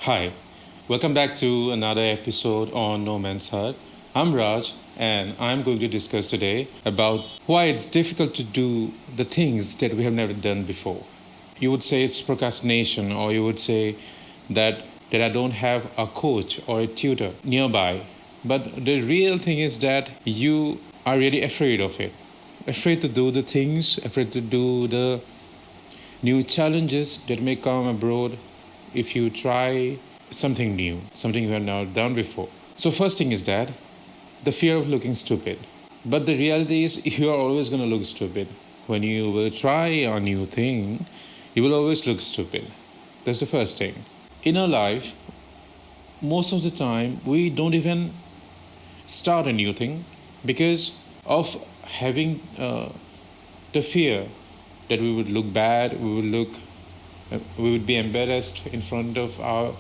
Hi, welcome back to another episode on No Man's Hut. I'm Raj, and I'm going to discuss today about why it's difficult to do the things that we have never done before. You would say it's procrastination, or you would say that I don't have a coach or a tutor nearby. But the real thing is that you are really afraid of it, afraid to do the things, afraid to do the new challenges that may come abroad if you try something new, something you have not done before. So, first thing is that the fear of looking stupid. But the reality is, you are always going to look stupid. When you will try a new thing, you will always look stupid. That's the first thing. In our life, most of the time, we don't even start a new thing because of having the fear that we would look bad, we would be embarrassed in front of our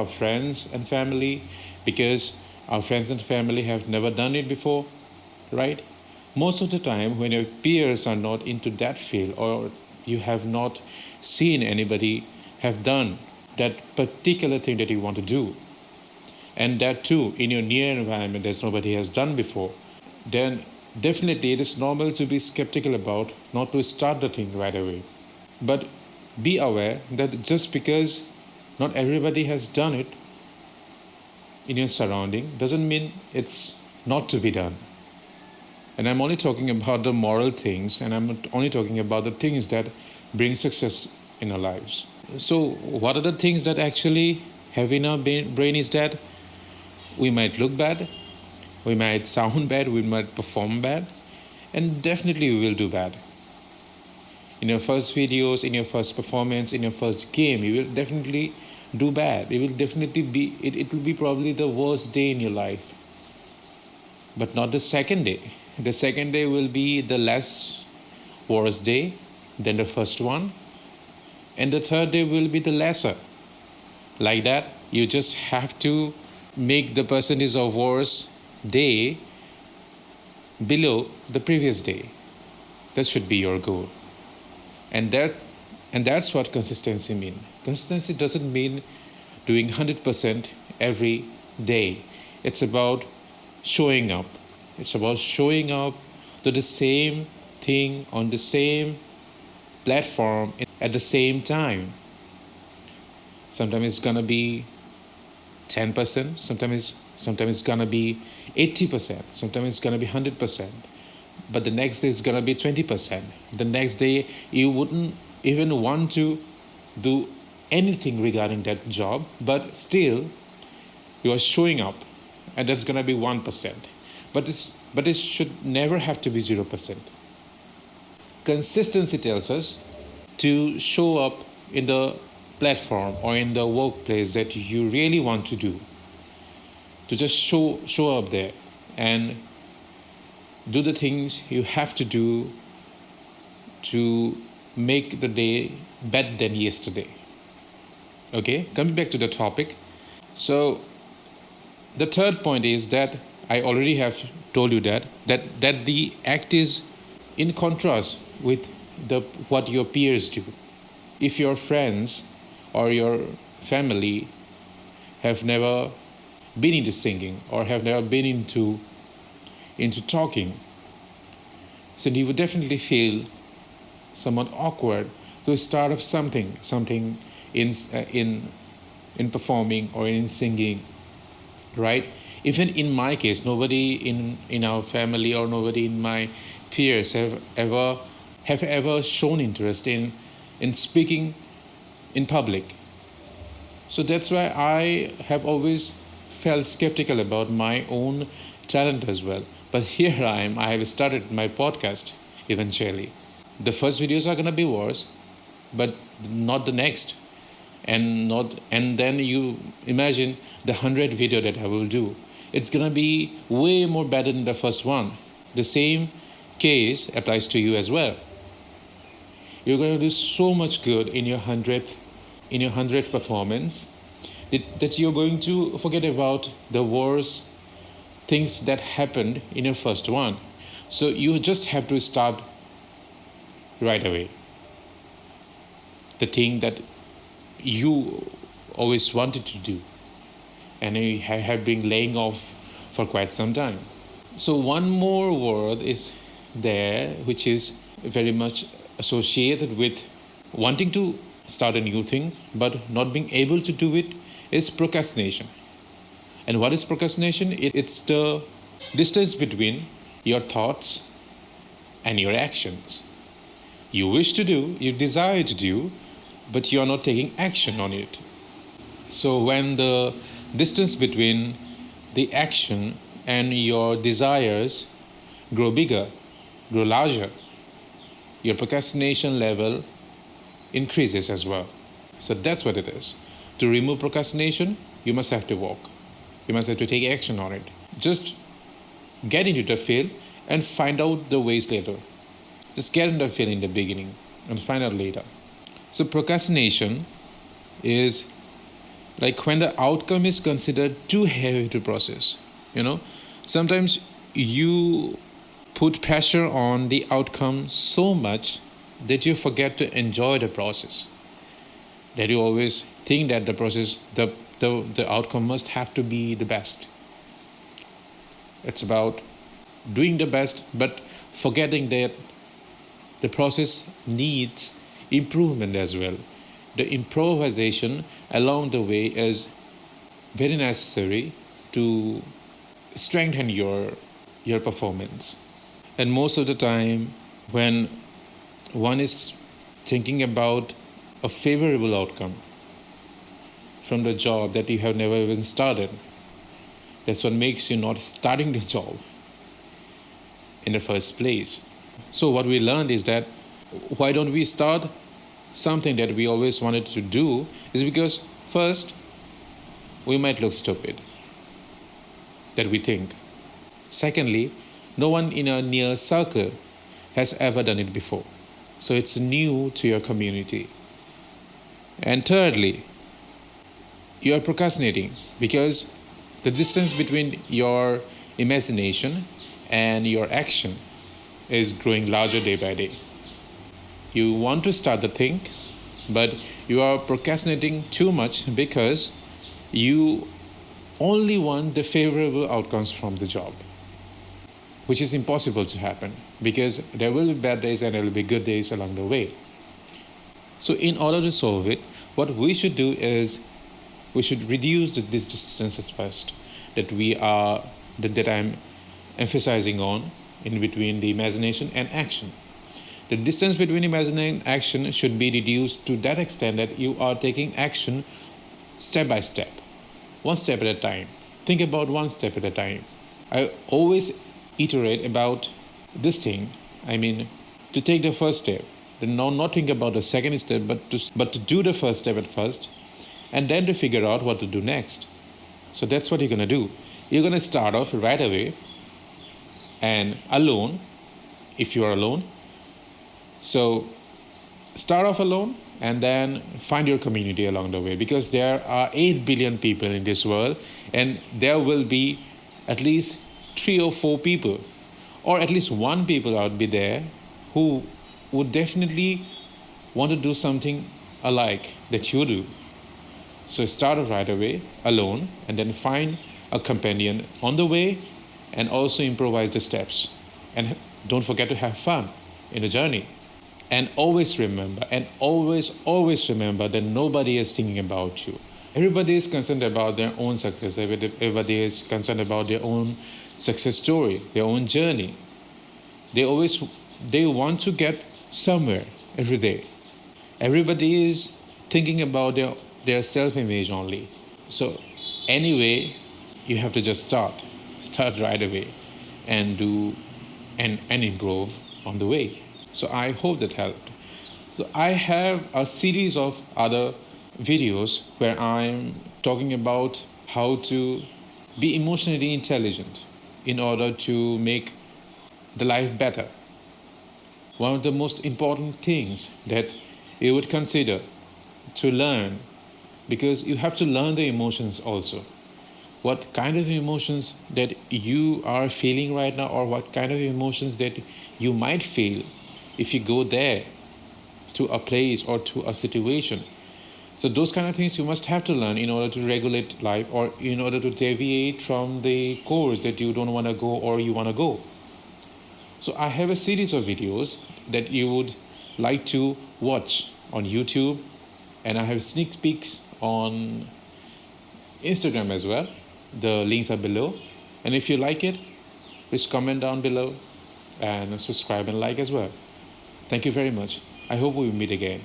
friends and family because our friends and family have never done it before, right? Most of the time, when your peers are not into that field or you have not seen anybody have done that particular thing that you want to do, and that too in your near environment as nobody has done before, then definitely it is normal to be skeptical about not to start the thing right away. But be aware that just because not everybody has done it in your surrounding doesn't mean it's not to be done. And I'm only talking about the moral things, and I'm only talking about the things that bring success in our lives. So, what are the things that actually have in our brain is that we might look bad, we might sound bad, we might perform bad, and definitely we will do bad. In your first videos, in your first performance, in your first game, you will definitely do bad. It will definitely be, it will be probably the worst day in your life. But not the second day. The second day will be the less worst day than the first one. And the third day will be the lesser. Like that, you just have to make the percentage of worst day below the previous day. That should be your goal. And that's what consistency means. Consistency doesn't mean doing 100% every day. It's about showing up. It's about showing up to the same thing on the same platform at the same time. Sometimes it's gonna be 10%, sometimes it's gonna be 80%, sometimes it's gonna be 100%. But the next day is gonna be 20%. The next day you wouldn't even want to do anything regarding that job, but still you are showing up, and that's gonna be 1%. But this should never have to be 0%. Consistency tells us to show up in the platform or in the workplace that you really want to do. To just show up there and do the things you have to do to make the day better than yesterday. Okay, coming back to the topic. So the third point is that I already have told you that the act is in contrast with what your peers do. If your friends or your family have never been into singing or have never been into talking, so you would definitely feel somewhat awkward to start off something in performing or in singing, right? Even in my case, nobody in our family or nobody in my peers have ever shown interest in speaking in public. So that's why I have always felt skeptical about my own talent as well. But here I have started my podcast eventually. The first videos are gonna be worse, but not the next. And then you imagine the 100th video that I will do. It's gonna be way more better than the first one. The same case applies to you as well. You're gonna do so much good in your 100th performance that you're going to forget about the worst things that happened in your first one. So you just have to start right away. The thing that you always wanted to do and you have been laying off for quite some time. So one more word is there which is very much associated with wanting to start a new thing but not being able to do it is procrastination. And what is procrastination? It's the distance between your thoughts and your actions. You wish to do, you desire to do, but you are not taking action on it. So when the distance between the action and your desires grow bigger, grow larger, your procrastination level increases as well. So that's what it is. To remove procrastination, you must have to walk. You must have to take action on it. Just get into the field and find out the ways later. Just get into the field in the beginning and find out later. So procrastination is like when the outcome is considered too heavy to process. Sometimes you put pressure on the outcome so much that you forget to enjoy the process. That you always think that the process, the outcome must have to be the best. It's about doing the best, but forgetting that the process needs improvement as well. The improvisation along the way is very necessary to strengthen your performance. And most of the time, when one is thinking about a favorable outcome from the job that you have never even started, that's what makes you not starting the job in the first place. So what we learned is that why don't we start something that we always wanted to do is because first, we might look stupid, that we think. Secondly, no one in our near circle has ever done it before. So it's new to your community. And thirdly, you are procrastinating because the distance between your imagination and your action is growing larger day by day. You want to start the things, but you are procrastinating too much because you only want the favorable outcomes from the job, which is impossible to happen because there will be bad days and there will be good days along the way. So in order to solve it, what we should do is we should reduce these distances first that I'm emphasizing on in between the imagination and action. The distance between imagination and action should be reduced to that extent that you are taking action step by step, one step at a time. Think about one step at a time. I always iterate about this thing. To take the first step, not think about the second step, but to do the first step at first, and then to figure out what to do next. So that's what you're going to do. You're going to start off right away and alone, if you are alone. So start off alone and then find your community along the way, because there are 8 billion people in this world and there will be at least 3 or 4 people or at least one people out be there who would definitely want to do something alike that you do. So start off right away alone and then find a companion on the way and also improvise the steps. And don't forget to have fun in the journey. And always remember that nobody is thinking about you. Everybody is concerned about their own success. Everybody is concerned about their own success story, their own journey. They want to get somewhere every day. Everybody is thinking about their self-image only. So anyway, you have to just start right away and do and improve on the way. So I hope that helped. So I have a series of other videos where I'm talking about how to be emotionally intelligent in order to make the life better. One of the most important things that you would consider to learn, because you have to learn the emotions also. What kind of emotions that you are feeling right now, or what kind of emotions that you might feel if you go there to a place or to a situation. So those kind of things you must have to learn in order to regulate life, or in order to deviate from the course that you don't want to go or you want to go. So I have a series of videos that you would like to watch on YouTube, and I have sneak peeks on Instagram as well. The links are below. And if you like it, please comment down below and subscribe and like as well. Thank you very much. I hope we will meet again.